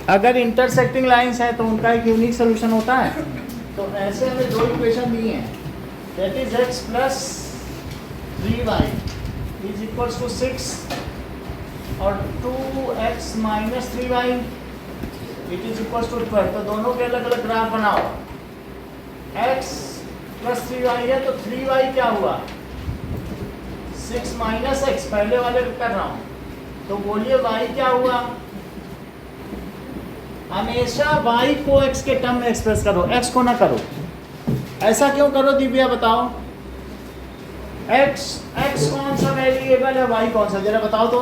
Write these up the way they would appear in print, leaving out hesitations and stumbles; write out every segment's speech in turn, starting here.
अगर intersecting lines है तो उनका एक यूनिक सोल्यूशन होता है। तो ऐसे हमें दो इक्वेशन दिए हैं, that is x plus 3y is equals to 6 और 2x minus 3y it is equals to 12। तो दोनों के अलग अलग ग्राफ बनाओ। x प्लस 3y है तो 3y क्या हुआ, 6 माइनस x, पहले वाले कर रहा हूँ। तो बोलिए y क्या हुआ। हमेशा y को x के टर्म में एक्सप्रेस करो, x को ना करो। ऐसा क्यों करो दिव्या बताओ। x कौन सा वेरिएबल है, y कौन सा, जरा बताओ तो।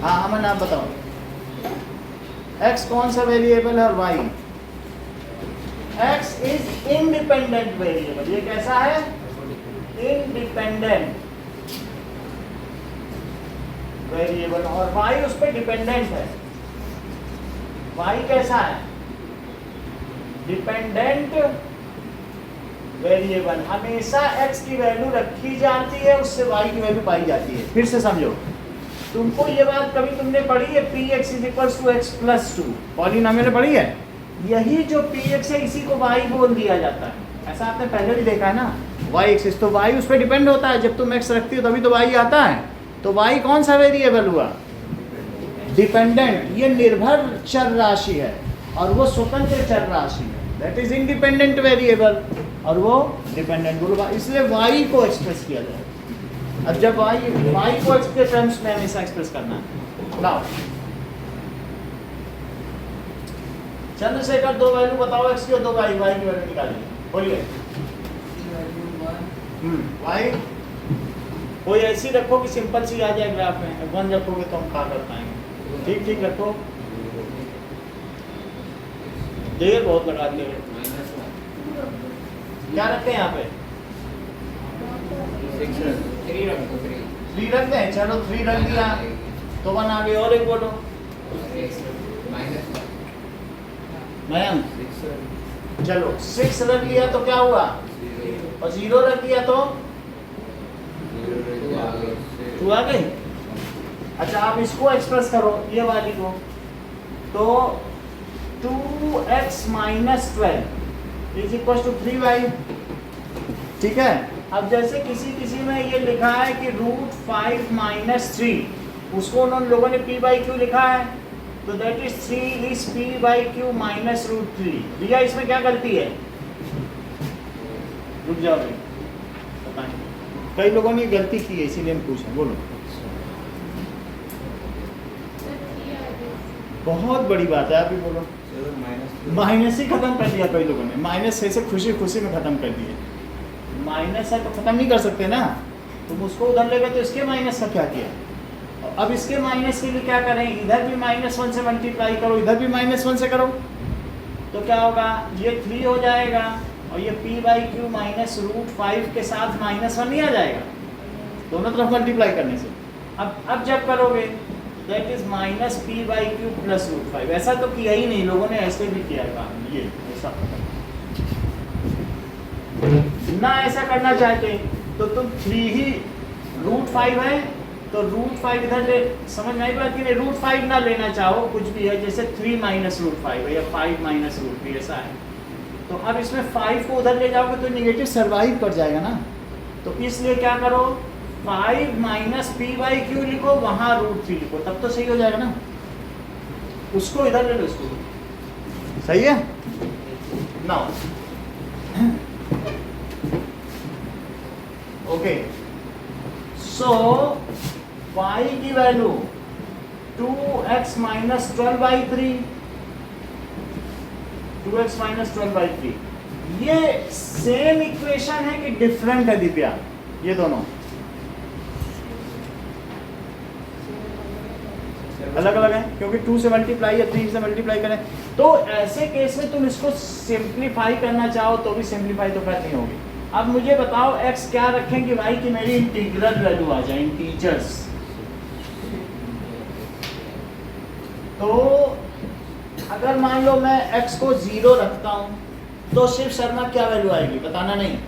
हाँ अमन आप बताओ, x कौन सा वेरिएबल है और y। x is independent variable. ये कैसा है, इंडिपेंडेंट वेरिएबल, और y उस पर डिपेंडेंट है। y कैसा है, डिपेंडेंट वेरिएबल। हमेशा x की वैल्यू रखी जाती है, उससे y की वैल्यू पाई जाती है। फिर से समझो, तुमको ये बात कभी तुमने पढ़ी है, px is equals to x plus 2, polynomial पढ़ी है। यही जो px है इसी को y बोल दिया जाता है। ऐसा आपने पहले भी देखा है ना, y एक्सिस, तो y उस पर डिपेंड होता है। जब तुम x रखती हो तभी तो y आता है। तो y कौन सा वेरिएबल हुआ, डिपेंडेंट। ये निर्भर चर राशि है और वो स्वतंत्र चर राशि है, दैट इज इंडिपेंडेंट वेरिएबल, और वो डिपेंडेंट गुरु, इसलिए y को एक्सप्रेस किया जाए। अब जब y को x के टर्म्स में हमेशा एक्सप्रेस करना है। नाउ चंद्रशेखर दो वैल्यू बताओ x की और दो y की वैल्यू निकालिए, बोलिए। y कोई ऐसी रखो कि सिंपल सी आ जाए ग्राफ में, 1 रखोगे तो हम क्या कर पाएंगे। ठीक ठीक रखो, देर बहुत लगाते हो। क्या रखते हैं यहाँ पे, 3 रख दें। चलो 3 रख दिया तो 1 आ गए, और एक बोलो मैम। चलो 6 रख दिया तो क्या हुआ, और 0 रख दिया तो 2 आ गई। अच्छा आप इसको एक्सप्रेस करो, ये वाली को, तो 2x minus 12 is equal to 3y। ठीक है। अब जैसे किसी में ये लिखा है कि √5 माइनस 3, उसको उन लोगों ने p बाई क्यू लिखा है, तो that is 3 is p by Q minus √3। भैया इसमें क्या गलती है, रुक जाओ भाई, पता नहीं कई लोगों ने गलती की है इसीलिए हम पूछें, बोलो। बहुत बड़ी बात है, आप ही बोलो। माइनस ही खत्म कर दिया कई लोगों ने, माइनस से खुशी खुशी में खत्म कर दिए। माइनस है तो खत्म नहीं कर सकते ना, तुम उसको उधर ले गए तो इसके माइनस का क्या किया। अब इसके माइनस के लिए क्या करें, इधर भी -1 से मल्टीप्लाई करो, इधर भी -1 से करो, तो क्या होगा, ये 3 हो जाएगा और ये p बाई क्यू माइनस √5 के साथ -1 नहीं आ जाएगा, दोनों तरफ मल्टीप्लाई करने से। अब जब करोगे that is minus p by Q plus √5। ऐसा तो किया ही नहीं, लोगों ने ऐसे भी किया काम, ये ऐसा ना ऐसा करना चाहते तो तुम 3 ही √5 है तो √5 इधर ले, समझ में आई बात कि नहीं। √5 ना लेना चाहो, कुछ भी है, जैसे 3 माइनस √5 है या 5 माइनस √3 ऐसा है, तो अब इसमें 5 को उधर ले जाओगे तो निगेटिव सर्वाइव कर जाएगा ना। तो इसलिए क्या करो, 5 माइनस p बाई क्यू लिखो, वहाँ √3 लिखो, तब तो सही हो जाएगा ना। उसको इधर ले लो, इसको सही है। नाउ ओके, सो y की value 2x minus 12/3, 2x minus 12/3। ये सेम इक्वेशन है कि डिफरेंट है दिव्या, ये दोनों अलग अलग है, क्योंकि 2 से मल्टीप्लाई या 3 से मल्टीप्लाई करें तो ऐसे केस में तुम इसको सिंप्लीफाई करना चाहो तो भी सिंप्लीफाई तो कर नहीं होगी। अब मुझे बताओ x क्या रखें कि y की मेरी इंटीग्रल वैल्यू आ जाए, इंटीजर्स। तो अगर मान लो मैं x को 0 रखता हूं तो सिर्फ शर्मा क्या वैल्यू आएगी, बताना नहीं,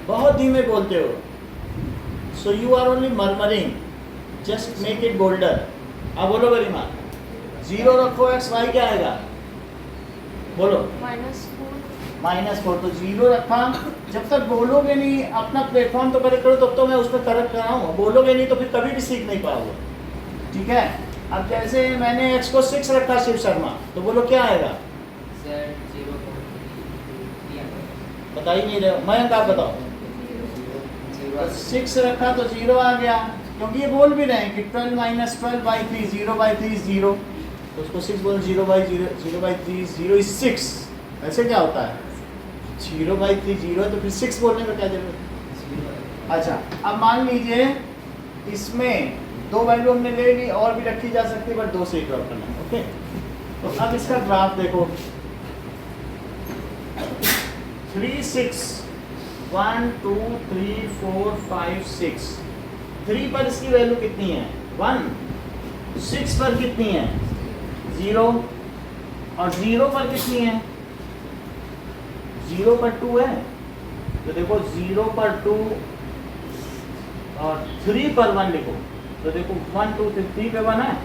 बहुत धीमे बोलते हो, so you are only murmuring. Just make it bolder. अब बोलो गरिमा, 0 रखो एक्स वाई क्या आएगा, बोलो -4। तो 0 रखा, जब तक बोलोगे नहीं अपना प्लेटफॉर्म तो करेक्ट करो, तब तो मैं उस पर करेक्ट कराऊँ, बोलोगे नहीं तो फिर कभी भी सीख नहीं पाओगे, ठीक है। अब जैसे मैंने x को 6 रखा शिव शर्मा, तो बोलो क्या आएगा, बता ही नहीं रहे, मैं आप बताओ। 6 रखा तो 0 आ गया, क्योंकि ये बोल भी रहे हैं कि 12 - 12/3 0/3 is 0, तो उसको 6 बोल 0/0 0/3 0 is 6। ऐसे क्या होता है, 0/3 0 है तो फिर 6 बोलने का क्या जरूरत है। अच्छा, अब मान लीजिए इसमें 2 वैल्यू हमने ले ली, और भी रखी जा सकती है, बट 2 से ही ड्रॉप करना है, ओके। तो अब इसका ग्राफ देखो, 3 6 1 2 3 4 5 6, 3 पर इसकी वैल्यू कितनी है 1, 6 पर कितनी है 0, और 0 पर कितनी है, 0 पर 2 है, तो देखो 0 पर 2 और 3 पर 1 लिखो, तो देखो 1 2 3 पे 1 है,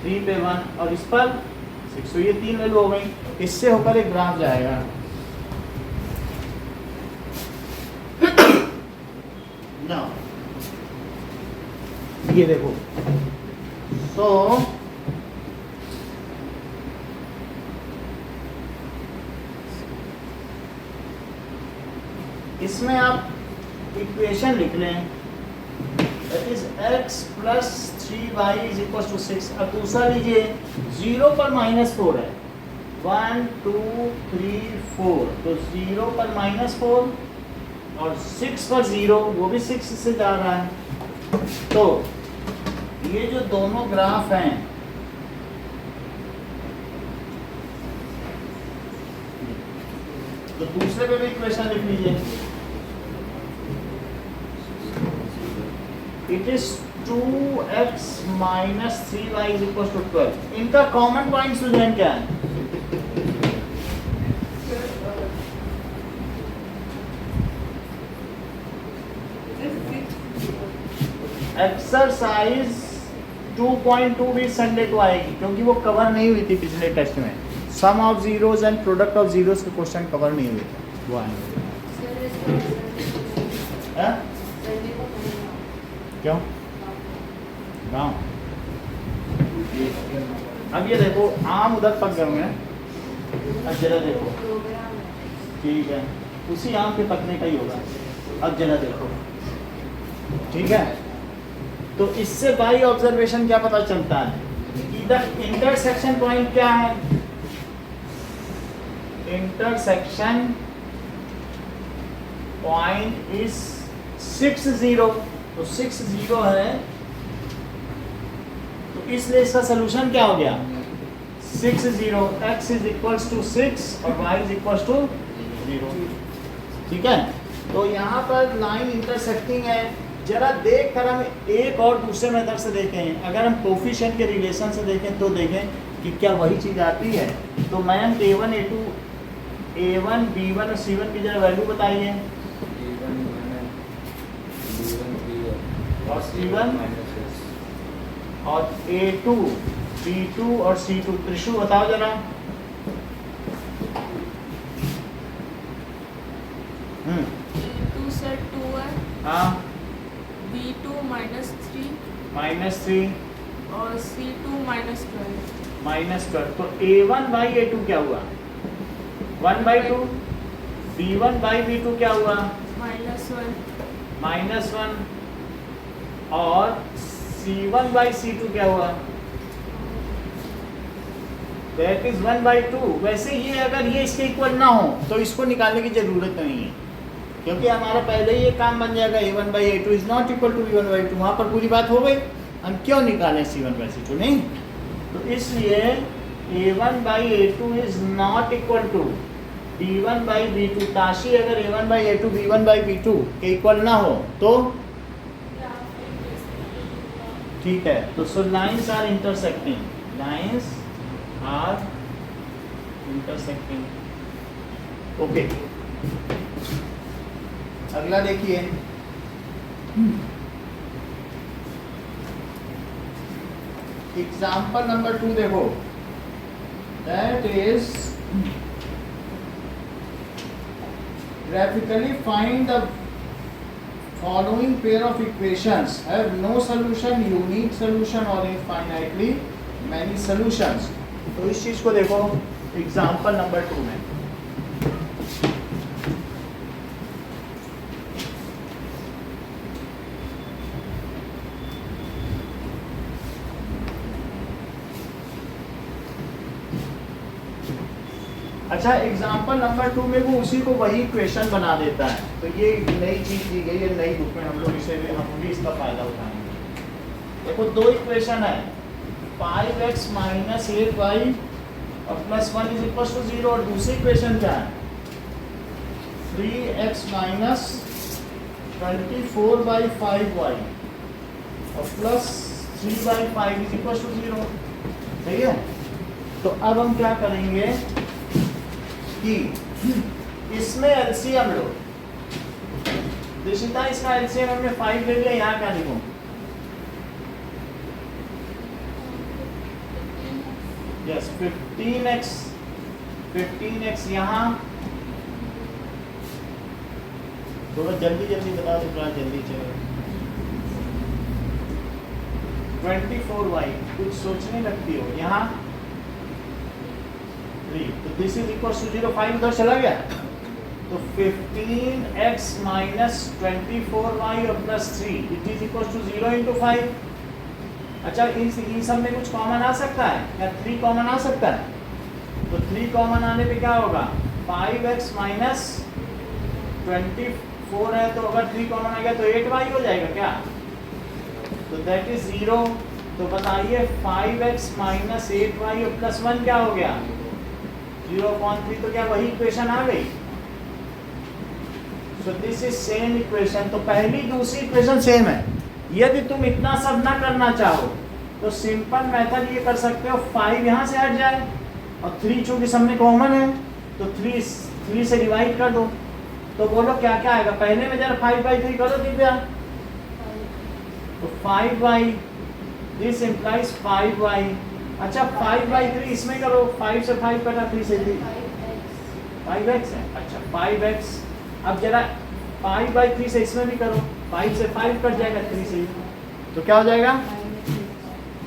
3 पे 1 और इस पर 6, तो ये 3 वैल्यू हो गई। इससे होकर एक ग्राफ जाएगा, ना ये देखो, तो इसमें आप इक्वेशन लिख लें, दैट इज x + 3y = 6। अब दूसरा लीजिए, 0 पर -4 है, 1 2 3 4, तो 0 पर -4 और 6 पर 0, वो भी 6 से जा रहा है। तो ये जो दोनों ग्राफ हैं, तो दूसरे पे भी इक्वेशन लिख लीजिए, इट इज 2x - 3y = 12। इनका कॉमन पॉइंट स्टूडेंट क्या है, एक्सरसाइज 2.2 भी संडे को आएगी, क्योंकि वो कवर नहीं हुई थी पिछले टेस्ट में। Sum of zeros and product of zeros के क्वेश्चन कवर नहीं हुए थे, वो आएंगे। क्यों गाँव, अब ये देखो आम उधर पक गए हैं, अब जरा देखो, ठीक है, उसी आम के पकने का ही होगा। अब जरा देखो, ठीक है, तो इससे बाई ऑब्जर्वेशन क्या पता चलता है कि द इंटरसेक्शन पॉइंट क्या है, इंटरसेक्शन पॉइंट इज 6 0, तो 6 0 है, तो इसलिए इसका सोल्यूशन क्या हो गया 6 0, x = 6 और y = 0, ठीक है। तो यहाँ पर लाइन इंटरसेक्टिंग है, जरा देख कर हम एक और दूसरे मेथड से देखें, अगर हम कोफिशिएंट के रिलेशन से देखें तो देखें कि क्या वही चीज़ आती है। तो ma'am A1 A2 A1 B1 और C1 की जरा वैल्यू बताइए, और C1 और A2 B2 और C2, त्रिशु बताओ जरा। B2 से 2 है, हाँ, B2 -3 और C2 -12। तो A1/A2 क्या हुआ 1/2, B1/B2 क्या हुआ -1, और C1/C2 क्या हुआ, दैट इज 1/2। वैसे ये अगर ये इसके इक्वल ना हो तो इसको निकालने की जरूरत नहीं है, क्योंकि हमारा पहले ही ये काम बन जाएगा A1/A2 is not equal to B1/2, वहाँ पर पूरी बात हो गई, हम क्यों निकालें C1/C2, नहीं। तो इसलिए A1/A2 is not equal to B1/B2। Tashi अगर A1/A2 B1/B2 के इक्वल ना हो तो ठीक है, तो so lines are intersecting, lines are intersecting, okay. अगला देखिए, एग्जाम्पल नंबर 2 देखो, that is graphically find the following pair of equations have no solution, unique solution or infinitely many solutions. तो इस चीज को देखो एग्जाम्पल नंबर 2 में। अच्छा, एग्जाम्पल नंबर 2 में वो उसी को वही क्वेश्चन बना देता है। तो ये नई चीज दी गई है नई बुक में, हम लोग हम भी इसका फायदा उठाएंगे। देखो दो इक्वेशन है, 5x माइनस 8y और प्लस 1 इज इक्वल टू 0, और दूसरी इक्वेशन क्या है 3x माइनस 24/5y और प्लस 3/5 इज इक्वल टू 0। सही है। तो अब हम क्या करेंगे कि इसमें एलसीएम लो। दिशिता इसका एलसीएम हमने 5 ले लिया, यहाँ क्या लिखूं? यस 15x यहाँ, थोड़ा जल्दी बता दो, थोड़ा जल्दी चलो। 24y, कुछ सोचने लगती हो यहाँ 3, तो दिस इज इक्वल टू 0, 5 उधर चला गया, तो 15x माइनस 24y और plus 3 it is equal to 0 into 5। अच्छा, इन सब में कुछ कॉमन आ सकता है या 3 कॉमन आ सकता है? तो 3 कॉमन आने पे क्या होगा 5x माइनस 24 है, तो अगर 3 कॉमन आ गया तो 8y हो जाएगा क्या? तो दैट इज 0। तो बताइए 5x माइनस 8y और प्लस 1 क्या हो गया 0.3। तो क्या वही इक्वेशन आ गई? So this is same equation. तो पहली दूसरी इक्वेशन सेम है। यदि तुम इतना सब ना करना चाहो तो सिंपल मेथड ये कर सकते हो, 5 यहाँ से हट जाए और 3 चूंकि सब में कॉमन है तो 3 से डिवाइड कर दो। तो बोलो क्या क्या आएगा? पहले में जरा 5/3 करो दिव्या, तो 5y, दिस इम्प्लाइज 5y। अच्छा 5/3 इसमें करो, 5 से 5 कटा, 3 से 3, 5x है। अच्छा 5x, अब जरा 5/3 से इसमें भी करो, 5 से 5 कट जाएगा, 3 से, तो क्या हो जाएगा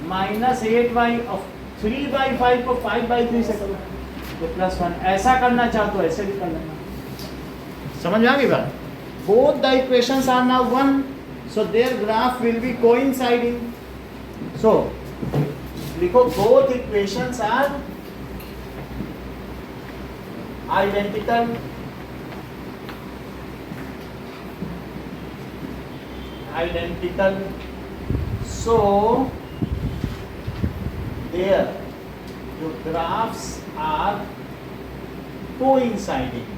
माइनस 8y और 3/5 को 5/3 से करो तो प्लस 1। ऐसा करना चाहो तो ऐसे भी कर लेना। समझ में आ गई बात? Both the equations are now 1, so their graph will be coinciding. So लिखो both equations are identical. So their graphs are coinciding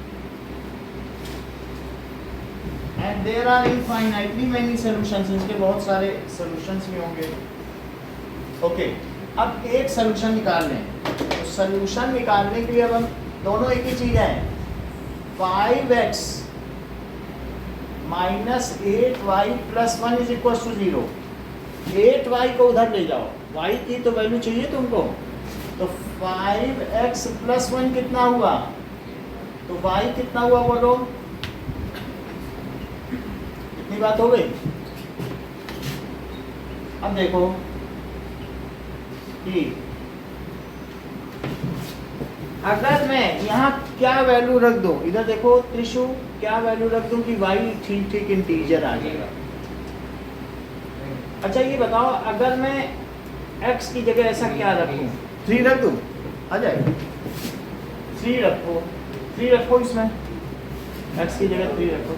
and there are infinitely many solutions. इसके बहुत सारे solutions भी होंगे। ओके, अब एक सोल्यूशन निकाल लें। तो सोल्यूशन निकालने के लिए अब हम दोनों एक ही चीज है, 5x minus 8y plus 1 is equal to 0। 8y को उधर ले जाओ, y की तो वैल्यू चाहिए तुमको, तो 5x प्लस 1 कितना हुआ? तो y कितना हुआ बोलो? इतनी बात हो गई। अब देखो कि अगर मैं यहाँ क्या वैल्यू रख दूं, इधर देखो त्रिशु, क्या वैल्यू रख दूं कि y ठीक ठीक इंटीजर आ जाएगा। अच्छा ये बताओ, अगर मैं x की जगह ऐसा क्या रखूं, 3 रख दूं, आ जाएगा। 3 रखो इसमें, x की जगह 3 रखो,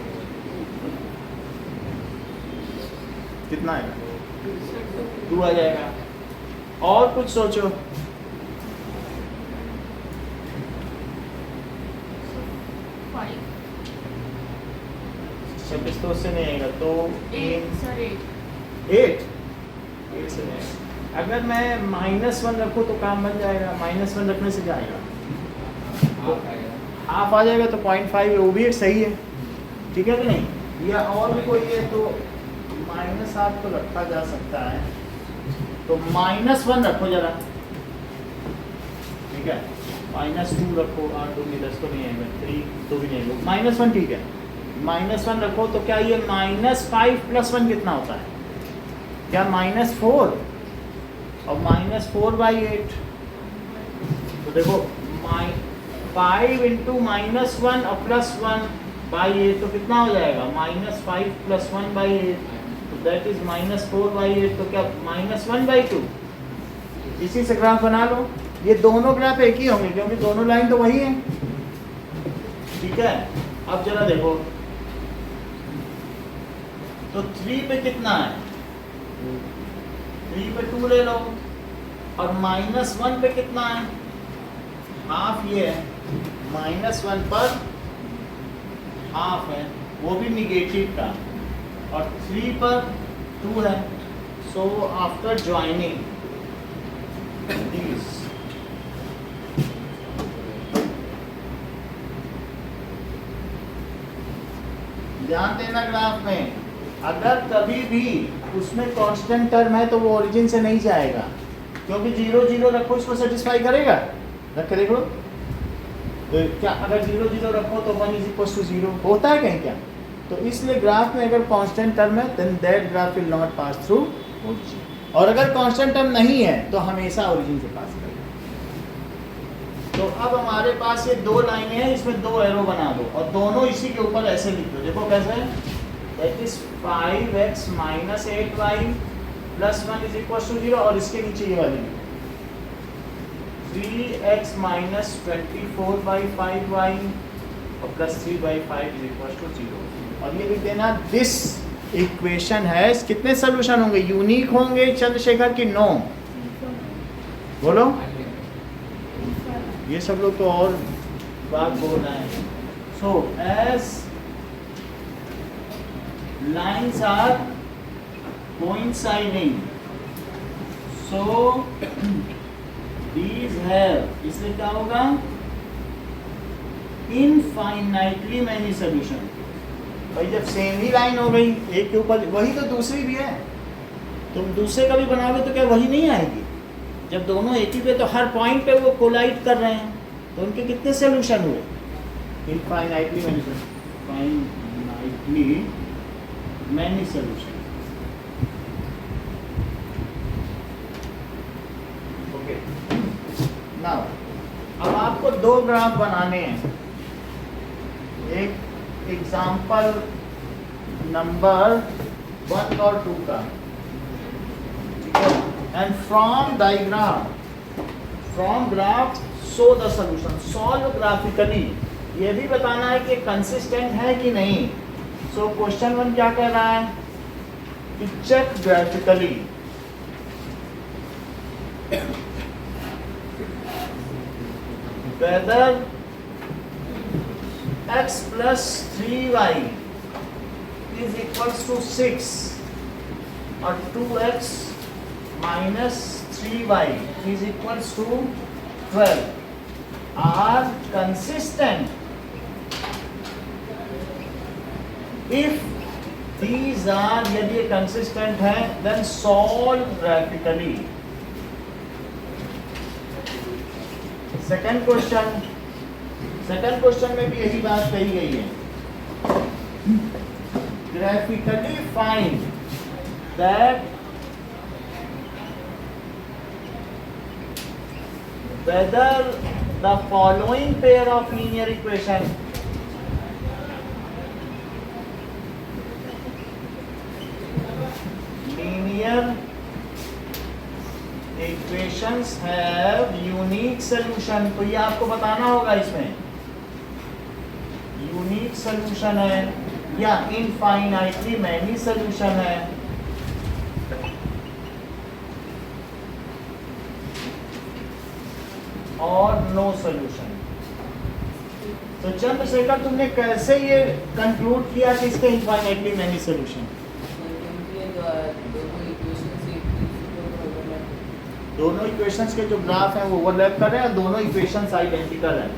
कितना आएगा? 2 आ जाएगा। और कुछ सोचो। छब्बीस तो उससे नहीं आएगा, तो 8 से नहीं। अगर मैं -1 रखूँ तो काम बन जाएगा। -1 रखने से क्या आएगा? हाफ आ जाएगा, तो 0.5 वो भी एक सही है, ठीक है कि नहीं? या और भी कोई है तो -1/2 तो रखा जा सकता है। तो -1 रखो जरा, ठीक है, -2 रखो, 8 दूनी 10 तो नहीं आएगा, 3 तो भी नहीं आएगा, -1 ठीक है, -1 रखो। तो क्या ये -5 + 1 कितना होता है? क्या -4 और -4/8। तो देखो 5 × -1 और +1/8 तो कितना हो जाएगा? -5 + 1/8, तो दैट इज -4/8। तो क्या -1/2? इसी से ग्राफ बना लो। ये दोनों ग्राफ एक ही होंगे क्योंकि दोनों लाइन तो वही है, ठीक है। अब जरा देखो, तो 3 पे कितना है? 3 पे 2 ले लो, और -1 पे कितना है? हाफ ये है, -1 पर हाफ है, वो भी निगेटिव का, और 3 पर 2 है। सो आफ्टर ज्वाइनिंग these, ध्यान देना ग्राफ में, अगर कभी भी उसमें कांस्टेंट टर्म है तो वो ओरिजिन से नहीं जाएगा, क्योंकि 0 0 रखो इसको सेटिस्फाई करेगा। रख के देखो, तो क्या अगर 0 0 रखो तो 1 = 0 होता है कहीं क्या? तो इसलिए ग्राफ में अगर कांस्टेंट टर्म है then that graph will not pass through origin, और अगर कांस्टेंट टर्म नहीं है तो हमेशा ओरिजिन से पास करेगा। तो अब हमारे पास ये 2 लाइनें हैं, इसमें 2 एरो बना दो और दोनों इसी के ऊपर ऐसे लिख दो। देखो कैसे, दैट इज 5x - 8y + 1 = 0, और इसके नीचे ये वाली 3x - 24/5y और +3/5 = 0। और ये लिख देना दिस इक्वेशन है। कितने सोल्यूशन होंगे? यूनिक होंगे चंद्रशेखर की 9? बोलो, ये सब लोग तो और बात बोल रहे हैं। So as lines are coinciding, so these have, इसलिए क्या होगा? Infinitely many solution. भाई जब सेम ही लाइन हो गई एक के ऊपर, वही तो दूसरी भी है, तुम दूसरे का भी बनाओगे तो क्या वही नहीं आएगी? जब दोनों एक ही पे, तो हर पॉइंट पे वो कोलाइड कर रहे हैं, तो उनके कितने सोल्यूशन हुए? Infinitely many solution. Okay, now अब आपको 2 ग्राफ बनाने हैं। एक एग्जाम्पल नंबर 1 और 2 का, ठीक है। And from diagram, from graph show the solution, solve graphically. ये भी बताना है कि कंसिस्टेंट है कि नहीं। सो क्वेश्चन 1 क्या कह रहा है कि check graphically whether x + 3y = 6 और 2x - 3y = 12 are consistent. If these are, यदि ये consistent है, then solve graphically. Second question में भी यही बात कही गई है। Graphically find that whether the following pair of linear equation equations have unique solution। तो ये आपको बताना होगा, इसमें यूनिक सोल्यूशन है या इनफाइनाइटली मैनी सोल्यूशन है। और नो सोल्यूशन। तो चंद्रशेखर तुमने कैसे ये कंक्लूड किया कि इसके इनफाइनाइटली मैनी सोल्यूशन? दोनों इक्वेशंस के जो ग्राफ हैं वो ओवरलैप कर रहे हैं और दोनों इक्वेशंस आइडेंटिकल हैं।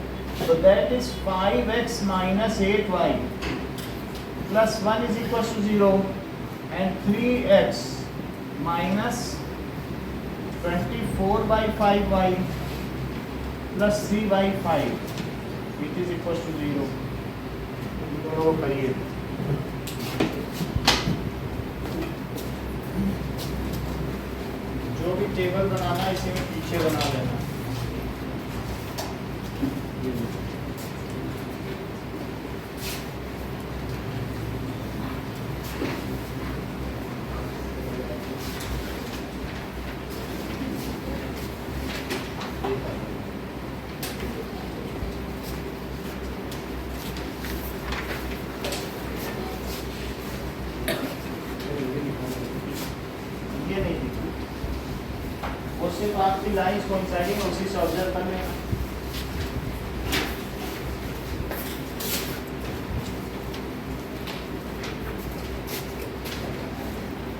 तो that is 5x - 8y + 1 = 0 and 3x - 24/5y plus 3/5 which is equal to 0। दोनों को करिए। जो भी टेबल बनाना है इसी में पीछे बना लेना। ये नहीं दिखा, वो सिर्फ आपकी लाइंस कोइंसाइडिंग उसी से ऑब्जर्व कर लेना।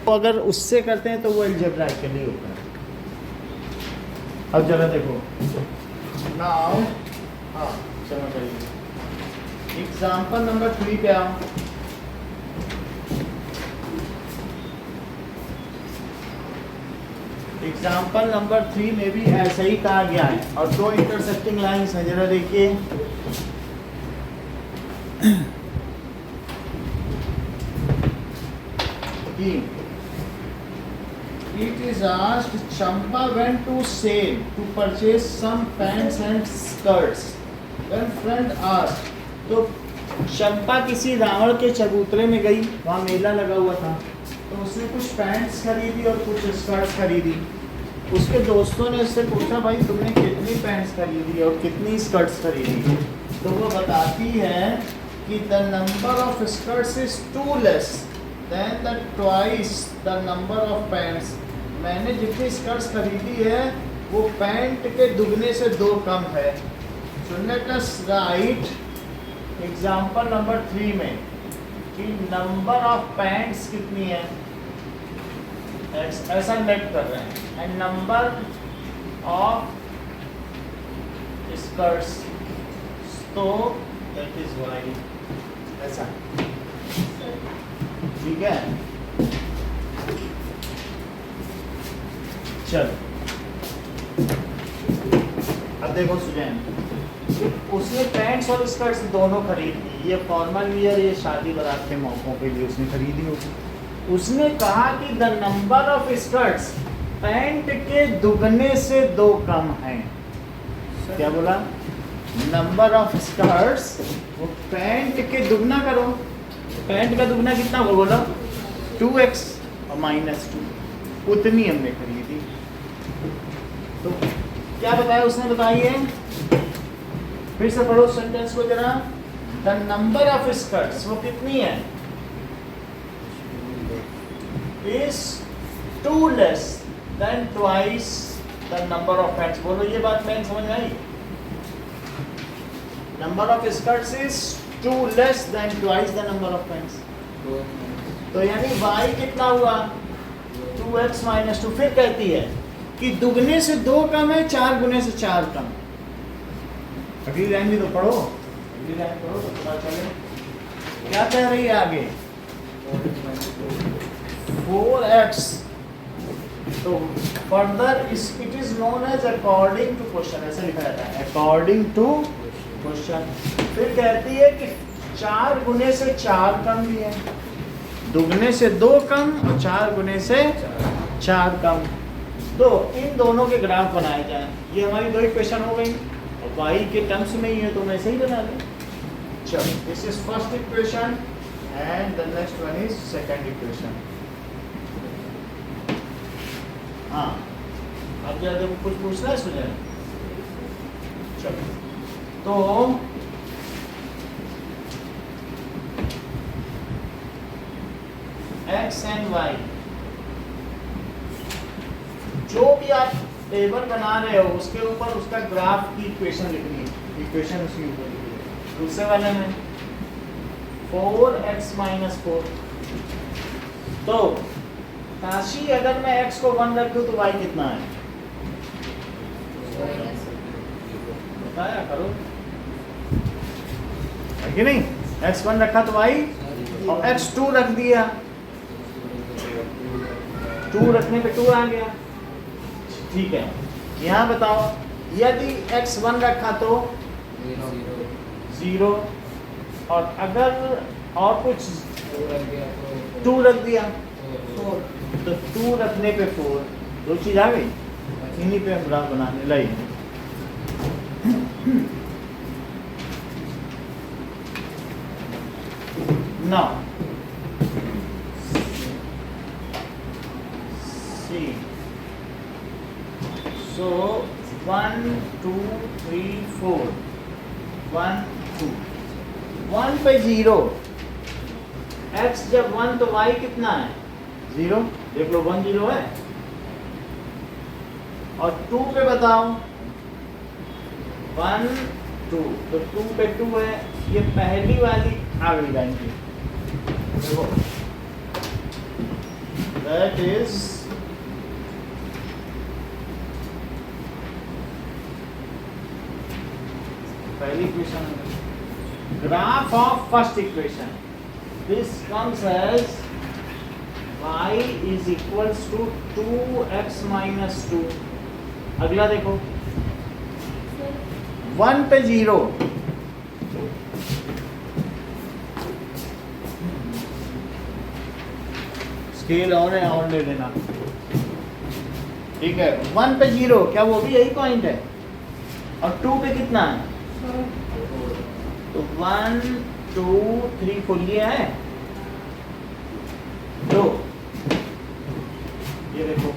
तो अगर उससे करते हैं तो वो अलजेब्रा के लिए होता है। अब जरा देखो नाउ, हाँ चलो करिए। एग्जाम्पल नंबर 3 पे आओ। एग्जाम्पल नंबर 3 में भी ऐसा ही कहा गया है और दो इंटरसेक्टिंग लाइंस हैं, जरा देखिए। It is asked Champa went to sale to purchase some pants and skirts. When friend asked, तो चंपा किसी रावण के चबूतरे में गई, वहाँ मेला लगा हुआ था, तो उसने कुछ पैंट्स खरीदी और कुछ स्कर्ट्स खरीदी। उसके दोस्तों ने उससे पूछा भाई तुमने कितनी पैंट्स खरीदी और कितनी स्कर्ट्स खरीदी? तो वो बताती है कि the number of skirts is two less than the twice the number of pants. मैंने जितनी स्कर्ट्स खरीदी है वो पैंट के दुगने से 2 कम है। So let us right example number 3 में कि नंबर ऑफ पैंट्स कितनी है, ऐसा लेट कर रहे हैं, एंड नंबर ऑफ स्कर्ट्स, तो दैट इज वाई, ऐसा ठीक है। चलो अब देखो सुजैन, उसने पैंट्स और स्कर्ट्स दोनों खरीद ली। ये फॉर्मल वियर, ये शादी बारात के मौकों के लिए उसने खरीदी होगी। उसने कहा कि the number of skirts pant के दुगने से 2 कम है। क्या बोला? नंबर ऑफ स्कर्ट्स, वो पैंट के दुगना करो। पैंट का दुगना कितना होगा बोलो? 2x और -2, उतनी हमने खरीदी। तो क्या बताया उसने, बताइए फिर से पढ़ो सेंटेंस को जरा। द नंबर ऑफ स्कर्ट्स, वो कितनी है? Is 2 less than twice the number of pants. बोलो ये बात मैं समझ में आई? Number of skirts is 2 less than twice the number of pants. तो यानी y कितना हुआ? 2x - 2। फिर कहती है कि दुगने से 2 कम है, 4 गुने से 4 कम। अगली लाइन भी तो पढ़ो, अगली लाइन पढ़ो तो पता चले क्या कह रही है आगे। 4x, तो further it is known as according to question, ऐसा लिखा जाता है, अकॉर्डिंग टू क्वेश्चन। फिर कहती है कि 4 गुने से 4 कम भी है, दुगने से 2 कम और 4 गुने से 4 कम। तो इन दोनों के ग्राफ बनाए जाएं। ये हमारी 2 इक्वेशन हो गई और y के टर्म्स में ही है तो मैं ऐसे ही बना लें। चलो, this is first equation and the next one is second equation. हाँ, अब जरा देखो कुछ पूछना है सुने। चलो, तो x एंड y, जो भी आप टेबल बना रहे हो उसके ऊपर उसका ग्राफ की इक्वेशन लिखनी है। इक्वेशन उसके ऊपर लिखनी है। दूसरे वाले में 4x - 4। तो काशी अगर मैं x को 1 रखूं तो y कितना है? बताया करो, है कि नहीं? x 1 रखा तो y, और x 2 रख दिया, 2 रखने पे 2 आ गया। ठीक है, यहाँ बताओ यदि x 1 रखा तो 0, और अगर और कुछ 2 रख दिया तो 2 रखने पे 4, 2 चीज आ गई। इन्हीं पे हम ग्राफ बनाने लगे। Now see, so 1 2 3 4, 1 2, 1 पे 0, x जब 1 तो y कितना है 0, देख लो 1 0 है। और 2 पे बताओ 1 2, तो 2 पे 2 है, ये पहली वाली आ गई लाइन की। देखो दैट इज पहली equation. Graph of first equation, this comes as y is equals to 2x minus 2। अगला देखो 1 पे 0, स्केल और ले लेना, ठीक है। 1 पे 0, क्या वो भी यही पॉइंट है? और 2 पे कितना है? तो 1 2 3 4 ये है 2, ये देखो,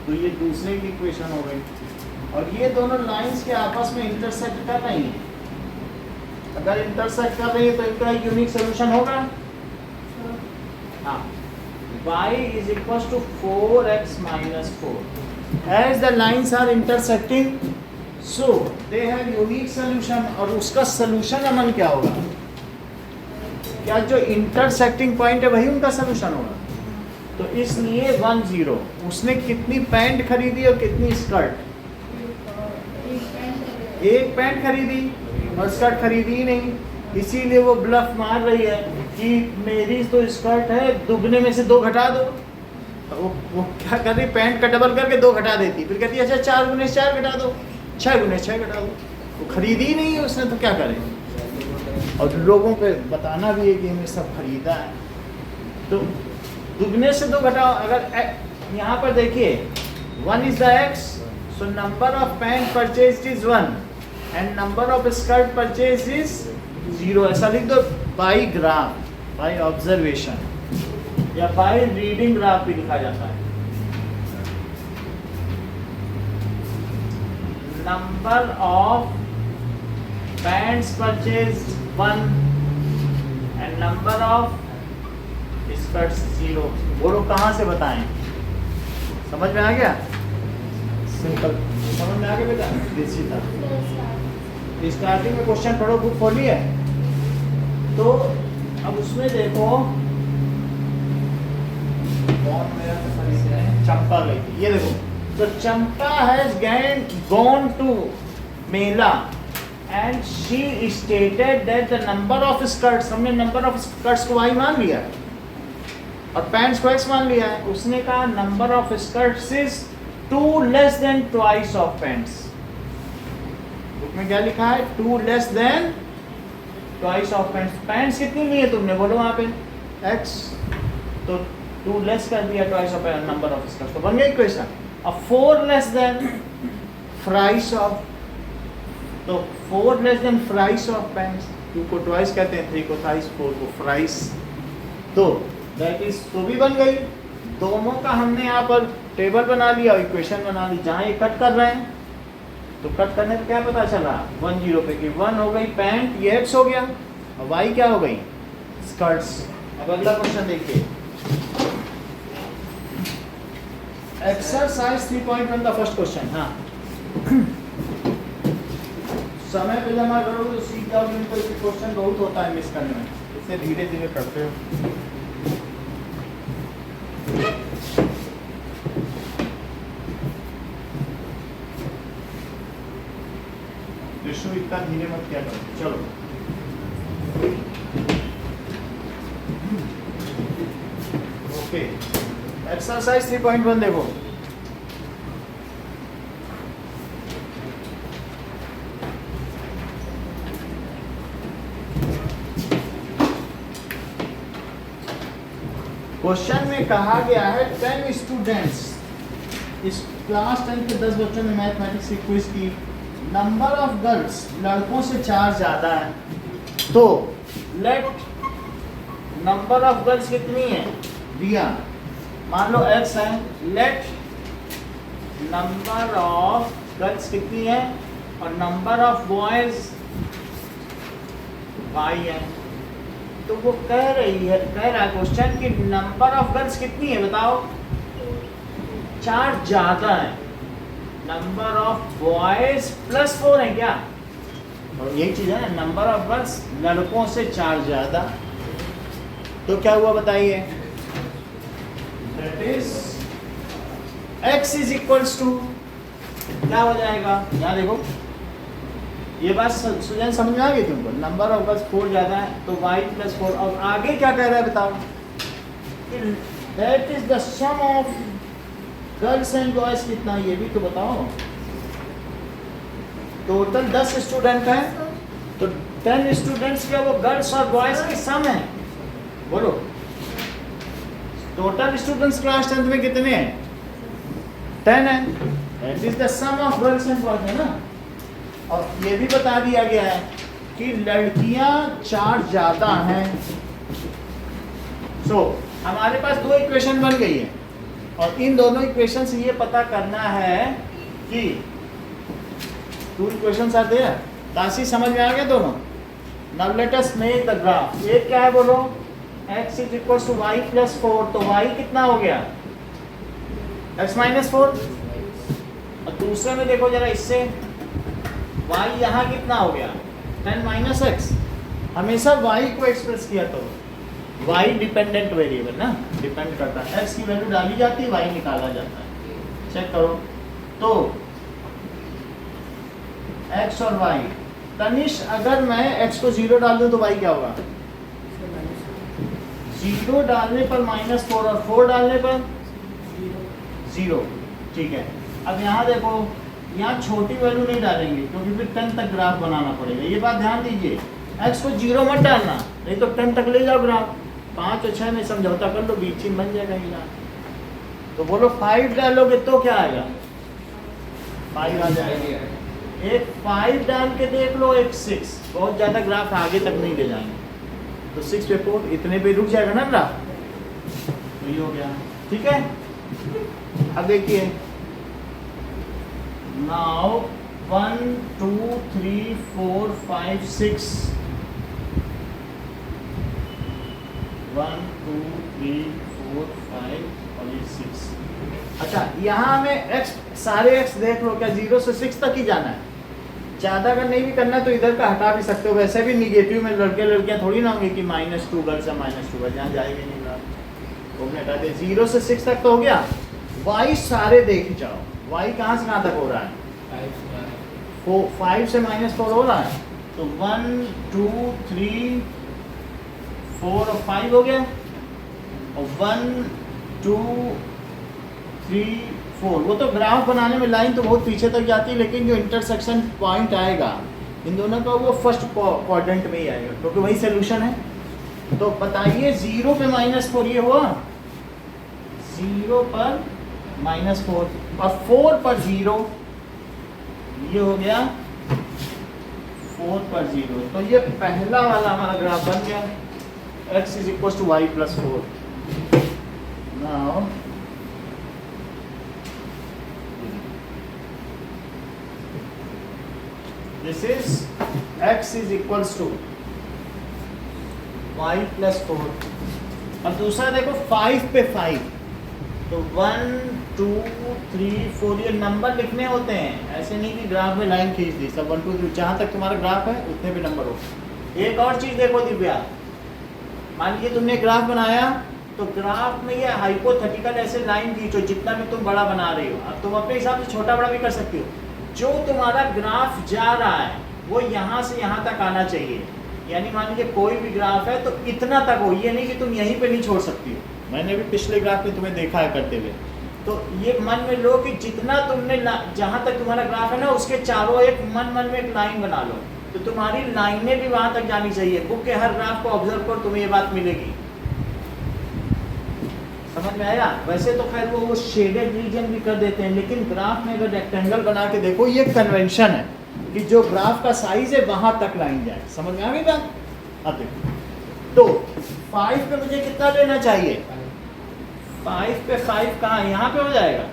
तो ये दूसरे की इक्वेशन हो गई। और ये दोनों लाइंस के आपस में इंटरसेक्ट कर रही हैं। अगर इंटरसेक्ट कर रही है तो इनका यूनिक सोल्यूशन होगा। हाँ, y is equals to 4x minus 4. As the lines are intersecting, so they have unique solution. और उसका solution अमन क्या होगा? क्या जो इंटरसेक्टिंग पॉइंट है वही उनका सोल्यूशन होगा? तो इसलिए 1 0। उसने कितनी पैंट खरीदी और कितनी स्कर्ट? एक पैंट खरीदी और स्कर्ट खरीदी ही नहीं, इसीलिए वो ब्लफ मार रही है कि मेरी तो स्कर्ट है, दुगने में से 2 घटा दो। वो क्या कर रही, पैंट का डबल करके 2 घटा देती, फिर कहती है अच्छा 4 गुने 4 घटा दो, 6 गुने 6 घटा दो। वो खरीदी ही नहीं है उसने, तो क्या करे। और लोगों पे बताना भी है कि हमने सब खरीदा है। तो दुगने से 2 घटाओ। अगर यहाँ पर देखिए 1 is the x, so number of pant purchase is 1 and number of skirt purchase is 0। ऐसा लिख दो बाई ग्राफ, बाई ऑब्जर्वेशन, या बाई रीडिंग ग्राफ भी लिखा जाता है। Number of pants purchase 1 and number of skirts 0। बोलो कहाँ से बताएं? समझ में आ गया? सिंपल समझ में आ गया बेटा? सीधा स्टार्टिंग में क्वेश्चन पढ़ो, बुक खोली है तो अब उसमें देखो कौन मेरा चंपा गई थी, ये देखो। तो Champa has gone to mela and she stated that the number of skirts, हमने नंबर ऑफ स्कर्ट्स को y मान लिया है और पैंट्स को x मान लिया है। उसने कहा number of skirts is 2 less than twice of pants. Book में क्या लिखा है? 2 less than twice of pants. Pants कितनी ली है तुमने, बोलो वहां पे x, तो 2 लेस कर दिया twice of number of skirts, तो बन गया इक्वेशन। अब 4 लेस देन फ्राइस ऑफ, तो 4 लेस देन फ्राइस ऑफ पैंट्स। 2 को ट्वाइस कहते हैं, 3 को थाइस, 4 को फ्राइस, तो दैट इज, तो भी बन गई। दोनों का हमने यहाँ पर टेबल बना लिया और इक्वेशन बना ली। जहाँ ये कट कर रहे हैं तो कट करने पे क्या पता चला 1 0 पे कि 1 हो गई पैंट, ये x हो गया, और y क्या हो गई? स्कर्ट्स। अब अगला क्वेश्चन देखिए, एक्सरसाइज 3.1 का फर्स्ट क्वेश्चन। हाँ समय पे जमा करोगे तो सीख जाओगे, नहीं तो क्वेश्चन बहुत होता है मिस करने में, इससे धीरे धीरे करते हो। विष्णु इतना धीरे मत क्या करो, चलो। ओके, एक्सरसाइज 3.1 देखो। क्वेश्चन में कहा गया है 10 स्टूडेंट्स, इस क्लास 10 के 10 बच्चों ने मैथमेटिक्स की क्विज की, नंबर ऑफ गर्ल्स लड़कों से 4 ज़्यादा है, तो लेट नंबर ऑफ गर्ल्स कितनी है दिया, मान लो x है, लेट नंबर ऑफ गर्ल्स कितनी है और नंबर ऑफ बॉयज y है। तो वो कह रहा है क्वेश्चन कि नंबर ऑफ गर्ल्स कितनी है बताओ, 4 ज्यादा है, नंबर ऑफ बॉयज +4 है क्या, और यही चीज है नंबर ऑफ गर्ल्स लड़कों से 4 ज्यादा, तो क्या हुआ बताइए, that is x is equals to क्या हो जाएगा, यहाँ देखो ये बात सुजन समझ में आ गई तुमको, नंबर ऑफ गर्ल्स 4 ज्यादा है तो y +4, और आगे क्या कह रहा है बताओ, that is the sum of girls and boys कितना, ये भी तो बताओ, टोटल 10 स्टूडेंट हैं तो 10 स्टूडेंट्स क्या वो गर्ल्स और बॉयज की सम है, बोलो टोटल स्टूडेंट्स क्लास 10 में कितने हैं, 10 है, that is the sum of girls and boys है ना। और ये भी बता दिया गया है कि लड़कियां 4 ज्यादा हैं, सो हमारे पास 2 इक्वेशन बन गई है, और इन दोनों इक्वेशन से ये पता करना है कि 2 इक्वेशंस आर देयर, तासी समझ में आ गया दोनों। Now let us make the graph, ये क्या है बोलो, x is equal to y +4, तो y कितना हो गया x -4, और दूसरे में देखो जरा इससे y यहाँ कितना हो गया 10 - x, हमेशा y को एक्सप्रेस किया तो y डिपेंडेंट वेरिएबल ना, डिपेंड करता है, x की वैल्यू डाली जाती है, y निकाला जाता है, चेक करो तो x और y, तनिष अगर मैं x को 0 डाल दूं तो y क्या होगा, 0 डालने पर -4 और 4 डालने पर 0, ठीक है। अब यहाँ देखो, यहाँ छोटी वैल्यू नहीं डालेंगे क्योंकि फिर 10 तक ग्राफ बनाना पड़ेगा, ये बात ध्यान दीजिए, x को 0 मत डालना, नहीं तो 10 तक ले जाओ ग्राफ, 5 और 6 में समझौता कर लो, बीच में बन जाएगा ये ग्राफ। तो बोलो 5 डालोगे तो क्या आएगा, 5 आ जाएगा, एक 5 डाल के देख लो, एक 6, बहुत ज़्यादा ग्राफ आगे तक नहीं ले जाएंगे, तो 6 पे 4 इतने पे रुक जाएगा ना ग्राफ, तो ये हो गया, ठीक है। अब देखिए now 1 2 3 4 5 6 1 2 3 4 5 और ये 6, अच्छा यहाँ हमें x सारे x देख लो, क्या 0 से 6 तक ही जाना है, ज़्यादा अगर नहीं भी करना तो इधर का हटा भी सकते हो, वैसे भी निगेटिव में लड़के लड़कियाँ थोड़ी ना होंगे कि -2 गर्ल्स या -2 गर्ल्स, यहाँ जाएंगे नहीं ग्राफ, वो हटा दे, 0 से 6 तक तो हो गया, y सारे देख जाओ, y कहाँ से कहाँ तक हो रहा है, 5 से -4 हो रहा है, तो 1 2 3 4 और 5 हो गया, और 1 2 3 4, वो तो ग्राफ बनाने में लाइन तो बहुत पीछे तक जाती है, लेकिन जो इंटरसेक्शन पॉइंट आएगा इन दोनों का वो फर्स्ट क्वाड्रेंट में ही आएगा, क्योंकि वही सोल्यूशन है। तो बताइए 0 पे -4 ये हुआ, 0 पर -4 और 4 पर 0, ये हो गया 4 पर 0, तो ये पहला वाला हमारा ग्राफ बन गया, x is equal to y +4। Now this is x is equal to y +4, अब दूसरा देखो 5 पे 5, तो 1 2 3 4 ये नंबर लिखने होते हैं, ऐसे नहीं कि ग्राफ में लाइन खींच दी, सब 1 2 3 जहाँ तक तुम्हारा ग्राफ है उतने भी नंबर हो। एक और चीज़ देखो दिव्या, मान लीजिए तुमने ग्राफ बनाया, तो ग्राफ में ये हाइपोथेटिकल ऐसे लाइन खींचो, जितना भी तुम बड़ा बना रहे हो, अब तुम अपने हिसाब से छोटा बड़ा भी कर सकते हो, जो तुम्हारा ग्राफ जा रहा है वो यहाँ से यहाँ तक आना चाहिए, यानी मान लीजिए कोई भी ग्राफ है तो इतना तक हो, ये नहीं कि तुम यहीं पे नहीं छोड़ सकती हो। मैंने भी पिछले ग्राफ में तुम्हें देखा है करते हुए। तो ये मन में लो कि जितना तुमने जहाँ तक तुम्हारा ग्राफ है ना उसके चारों एक मन में एक लाइन बना लो, तो तुम्हारी लाइनें भी वहाँ तक जानी चाहिए। बुक के हर ग्राफ को ऑब्जर्व करो, तुम्हें ये बात मिलेगी। समझ में आया? वैसे तो खैर वो शेडेड रीजन भी कर देते हैं, लेकिन ग्राफ में अगर रेक्टेंगल बना के देखो, ये कन्वेंशन है कि जो ग्राफ का साइज है वहां तक लाइन जाए। समझ में आ गई बात? अब देखो, तो 5 पे मुझे कितना लेना चाहिए? 5 पे 5 कहाँ है? यहाँ पे हो जाएगा।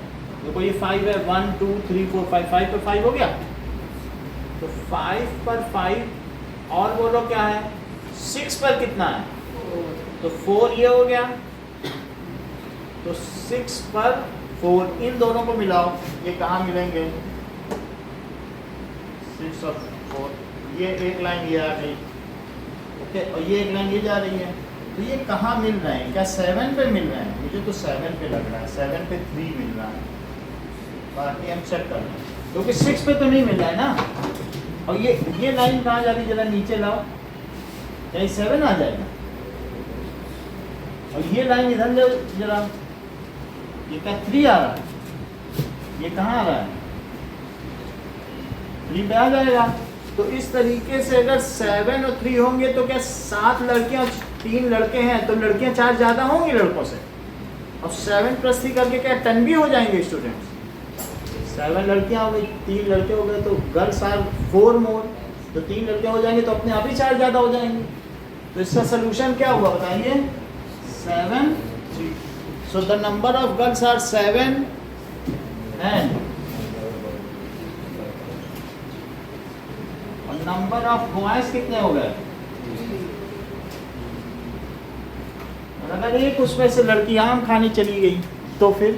देखो ये 5 है, 1 2 3 4 5, 5 पे 5 हो गया। तो 5 पर 5 और बोलो क्या है? 6 पर कितना है? तो 4 ये हो गया। तो 6 पर 4, इन दोनों को मिलाओ, ये कहाँ मिलेंगे? 6 और 4, ये एक लाइन ये आ गई, ओके, और ये एक लाइन ये जा रही है। तो ये कहाँ मिल रहे हैं? क्या 7 पे मिल रहे हैं? मुझे तो 7 पे लग रहा है, 7 पे 3 मिल रहा है, बाकी हम चेक कर रहे हैं, क्योंकि 6 पे तो नहीं मिल रहा है ना। और ये लाइन कहाँ जा रही? जरा नीचे लाओ, यही 7 आ जाएगा। और ये लाइन इधर ले जरा, ये क्या 3 आ रहा है? ये कहाँ आ रहा है? 3 पे आ जाएगा। तो इस तरीके से अगर 7 और 3 होंगे तो क्या 7 लड़कियां और 3 लड़के हैं, तो लड़कियां 4 ज़्यादा होंगी लड़कों से। और 7 + 3 करके क्या 10 भी हो जाएंगे स्टूडेंट्स? 7 लड़कियां हो गई, 3 लड़के हो गए, तो गर्ल्स आर 4 मोर, तो 3 लड़कियां हो जाएंगी तो अपने आप ही 4 ज़्यादा हो जाएंगे। तो इसका सोल्यूशन क्या हुआ बताइए? 7 3। So the number of girls are 7 and number of boys कितने हो गए? अगर एक उसमें से लड़की आम खाने चली गई तो फिर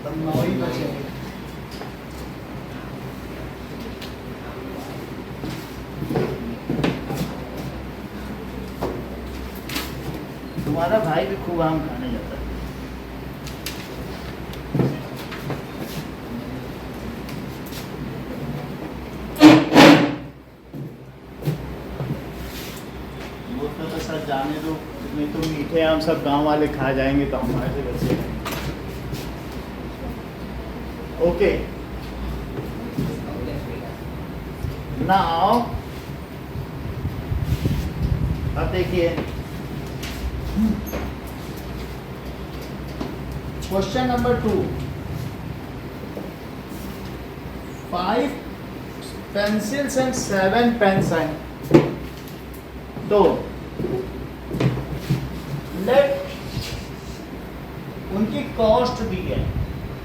9 ही बचेंगे। तुम्हारा भाई भी खूब आम खाने जाता है। जाने दो, नहीं तो मीठे आम सब गांव वाले खा जाएंगे तो हमारे से बचे। ओके, नाउ अब देखिए question number 2। 5 pencils and 7 pens हैं, तो उनकी कॉस्ट दी है।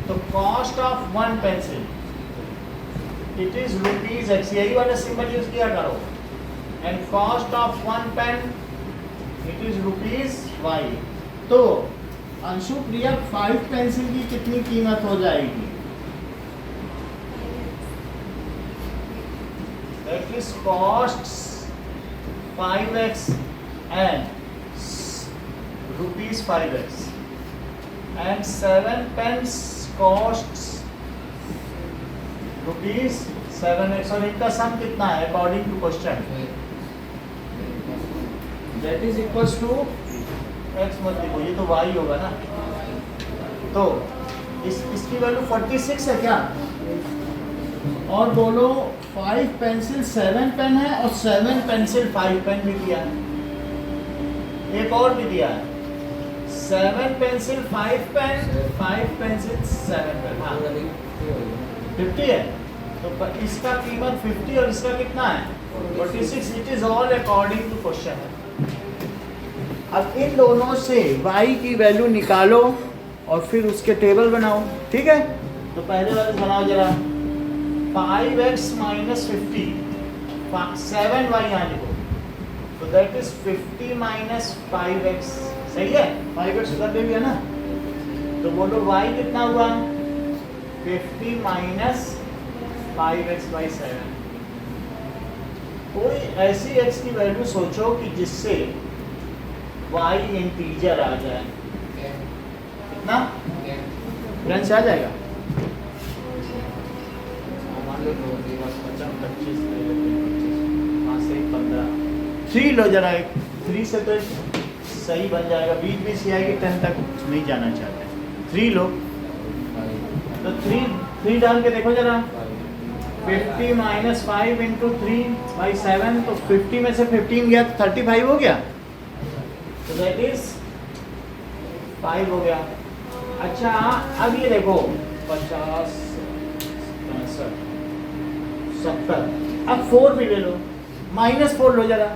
तो cost of 1 pencil it is ₹X, यही वाला सिंबल यूज किया करो। And cost of 1 pen it is ₹Y। तो अंशु प्रिया 5 पेंसिल की कितनी कीमत हो जाएगी? That is cost 5X and ₹5X and 7 pens costs ₹7X। और इनका सम कितना है according to question? That is equals to X, मत लिखो, ये तो Y होगा ना। तो इसकी वैल्यू 46 है क्या? और बोलो 5 पेंसिल 7 पेन है और 7 पेंसिल 5 पेन भी दिया है। एक और भी दिया है, 7 पेंसिल 5 पेन, 5 पेंसिल 7 पेन। हाँ 50 है, तो इसका कीमत 50 और इसका कितना है 46। It is all according to question. अब इन दोनों से y की वैल्यू निकालो और फिर उसके टेबल बनाओ, ठीक है? तो पहले वाले बनाओ जरा, 5x - 50, 7y यहाँ लिखो, तो दैट इज 50 - 5x। सही है? 5x उधर ले लिया ना, तो बोलो y कितना हुआ? 50 - 5x/7। कोई ऐसी x की वैल्यू सोचो कि जिससे y इंटीजर आ जाए। कितना फ्रेंड्स आ जाएगा? मान लो 25, 5 से 15, 3 लो जरा, 3 से तो सही बन जाएगा, बीच बीच से आएगी 10 तक नहीं जाना चाहते। 3 लो तो 3 डाल के देखो जरा, 50 माइनस 5 इंटू 3/7, तो 50 में से 15 गया तो 35 हो गया, तो दैट इज 5 हो गया। अच्छा अब ये देखो 50 65 70, अब 4 भी ले लो, -4 लो जरा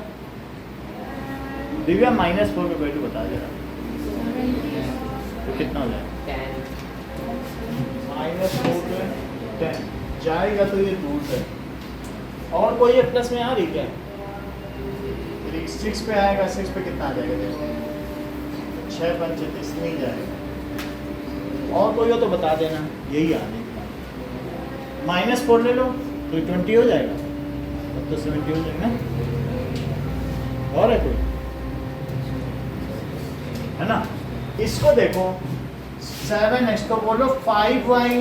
दिव्या, -4 की वैल्यू बता जरा, तो कितना हो जाएगा? -4 पे 10 जाएगा तो ये दूर है। और कोई प्लस में आ रही क्या? 6 पे आएगा, 6 पे कितना आ जाएगा देखो, 6 5 36 नहीं जाएगा। और कोई हो तो बता देना, यही आने -4 ले लो तो 20 हो जाएगा, अब तो 70 हो जाएगा ना। और है कोई, है ना? इसको देखो 7x को बोलो 5y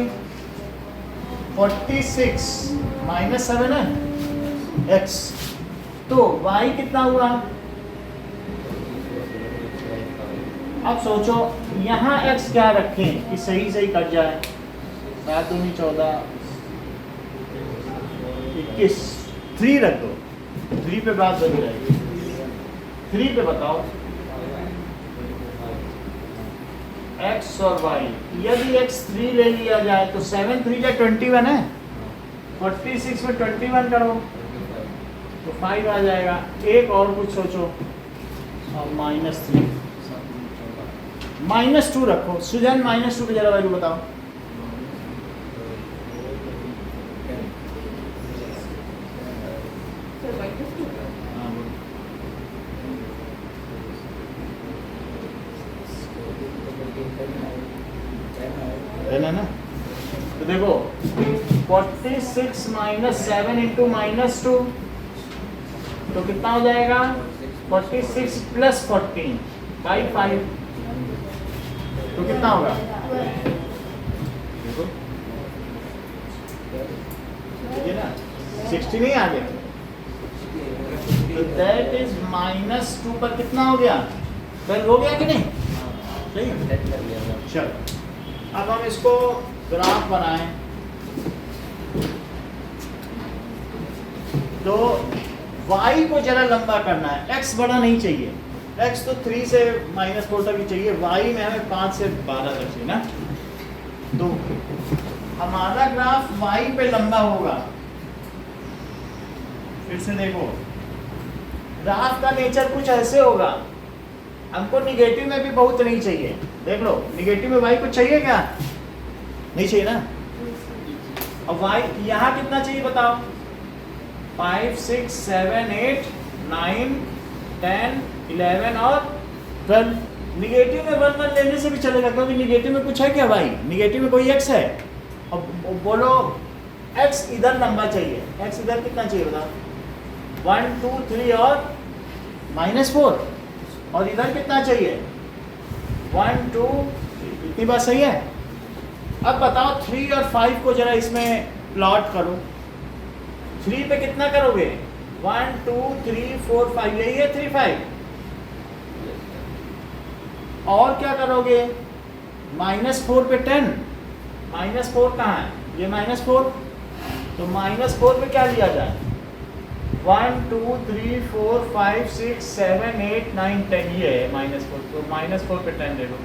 46 -7 है x, तो y कितना हुआ? अब सोचो यहाँ x क्या रखें कि सही सही कट जाए, 7 दूनी 14 21, 3 रख दो, 3 पे बात बन जाएगी। 3 पे बताओ x और y, यदि x 3 ले लिया जाए तो 7 3 या 21 है, 46 में 21 करो तो 5 आ जाएगा। एक और कुछ सोचो, और -3 -2 रखो। सुजैन -2 पे जरा वैल्यू बताओ। हाँ, बोलो। है ना? तो देखो 46 -7 इंटू -2 तो कितना हो जाएगा? 46 + 14 बाई 5, तो कितना होगा? देखो ये ना 60 नहीं आ गया, तो दैट इज -2 पर कितना हो गया? 12 हो गया कि नहीं? सही। चलो अब हम इसको ग्राफ बनाएं, तो y को जरा लंबा करना है, x बड़ा नहीं चाहिए, x तो 3 से -4 तक ही चाहिए, y में हमें 5 से 12 तक चाहिए ना। तो हमारा ग्राफ y पे लंबा होगा। फिर से देखो ग्राफ का नेचर कुछ ऐसे होगा, हमको निगेटिव में भी बहुत नहीं चाहिए, देख लो निगेटिव में y कुछ चाहिए क्या? नहीं चाहिए ना। अब y यहाँ कितना चाहिए बताओ? 5 6 7 8 9 10 11 और 12। निगेटिव में 1 1 लेने से भी चलेगा, क्योंकि निगेटिव में कुछ है क्या भाई? निगेटिव में कोई x है? अब बोलो x इधर लंबा चाहिए, x इधर कितना चाहिए बताओ? 1 2 3 और -4, और इधर कितना चाहिए? 1 2, इतनी बात सही है। अब बताओ 3 और 5 को जरा इसमें प्लॉट करो। 3 पे कितना करोगे? 1 2 3 4 5, यही है 3 5। और क्या करोगे? -4 पे 10, -4 कहाँ है? ये -4, तो -4 पे क्या लिया जाए? 1 2 3 4 5 6 7 8 9 10, ये है -4, तो -4 पे 10 ले लो,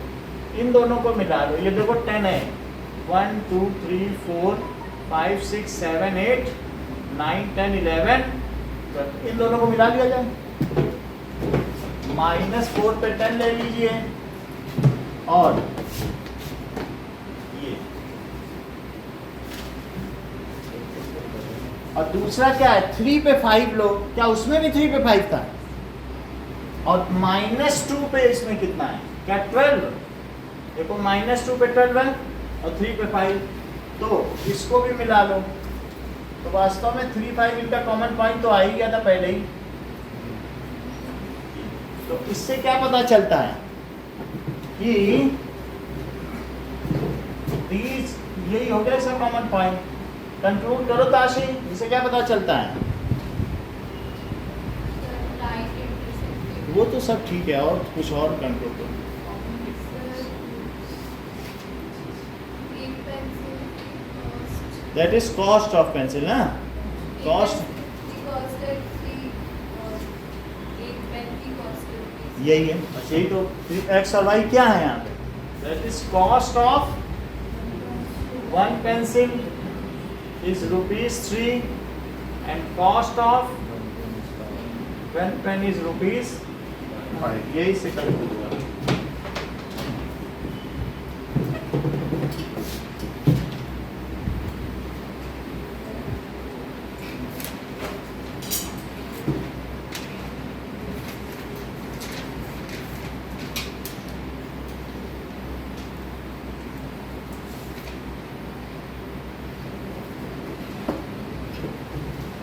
इन दोनों को मिला लो, ये देखो 10 है। 1 2 3 4 5 6 7 8 9 10 11, तो इन दोनों को मिला लिया जाए। -4 पे 10 ले लीजिए, और ये, और दूसरा क्या है? 3 पे 5 लो, क्या उसमें भी 3 पे 5 था? और -2 पे इसमें कितना है? क्या 12? देखो -2 पे 12 है और 3 पे 5, तो इसको भी मिला लो, तो वास्तव में 3 5 इनका कॉमन पॉइंट तो आ ही गया था पहले ही। तो इससे क्या पता चलता है कि यही हो गया इसका कॉमन पॉइंट। कंक्लूड करो ताशी, इससे क्या पता चलता है? वो तो सब ठीक है, और कुछ और कंट्रोल करो। That is cost of pencil ना, कॉस्ट यही है, यही तो एक्स और वाई क्या है यहाँ पे, that is cost of one pencil is ₹3 and cost of one pen is ₹5, यही से कंक्लूड हुआ।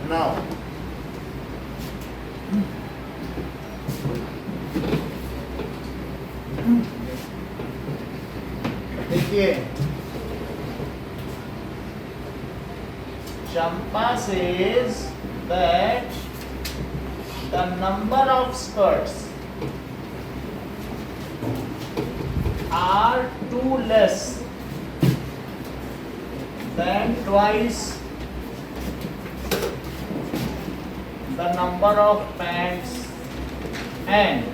Now, देखिए Champa says that the number of skirts are 2 less than twice the number of pants and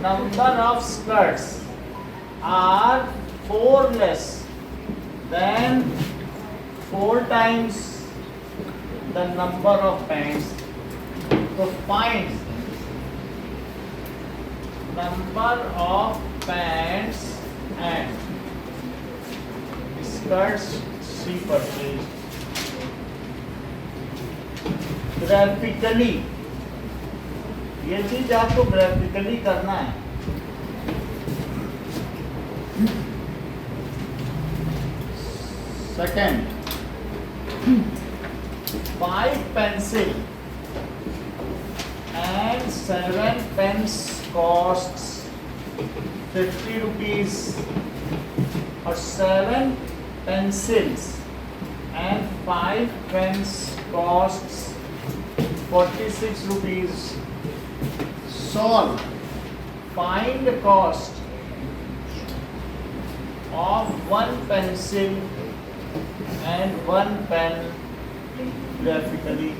number of skirts are 4 less than 4 times the number of pants. So find number of pants and skirts she purchased. Graphically, ये चीज आपको graphically करना है। Second, 5 pencil and 7 pens costs ₹50 और 7 pencils and 5 pens costs ₹46. Solve. Find the cost of 1 pencil and 1 pen graphically.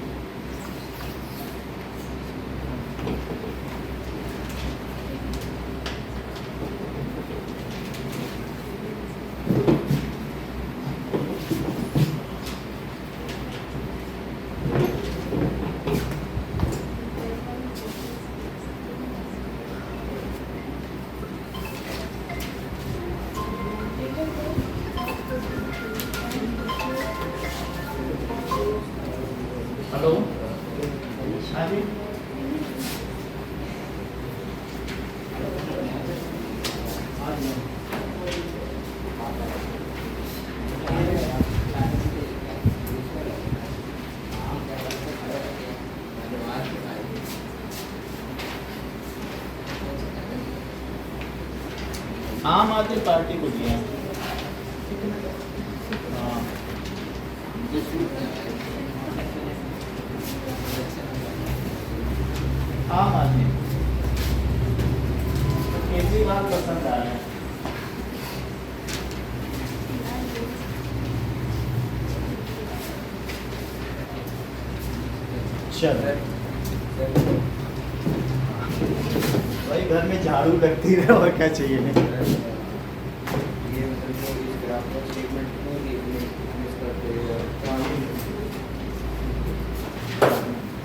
Hello, हाँ जी, आम आदमी party को दिया। हाँ, आम आदमी तो केजरीवाल पसंद आ रहे हैं। चलो भाई, घर में झाड़ू लगती रहे और क्या चाहिए नहीं।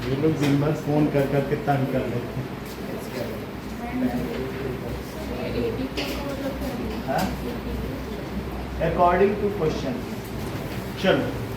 ये लोग दिन भर फोन कर करके तंग कर लेते हैं। According to question. चलो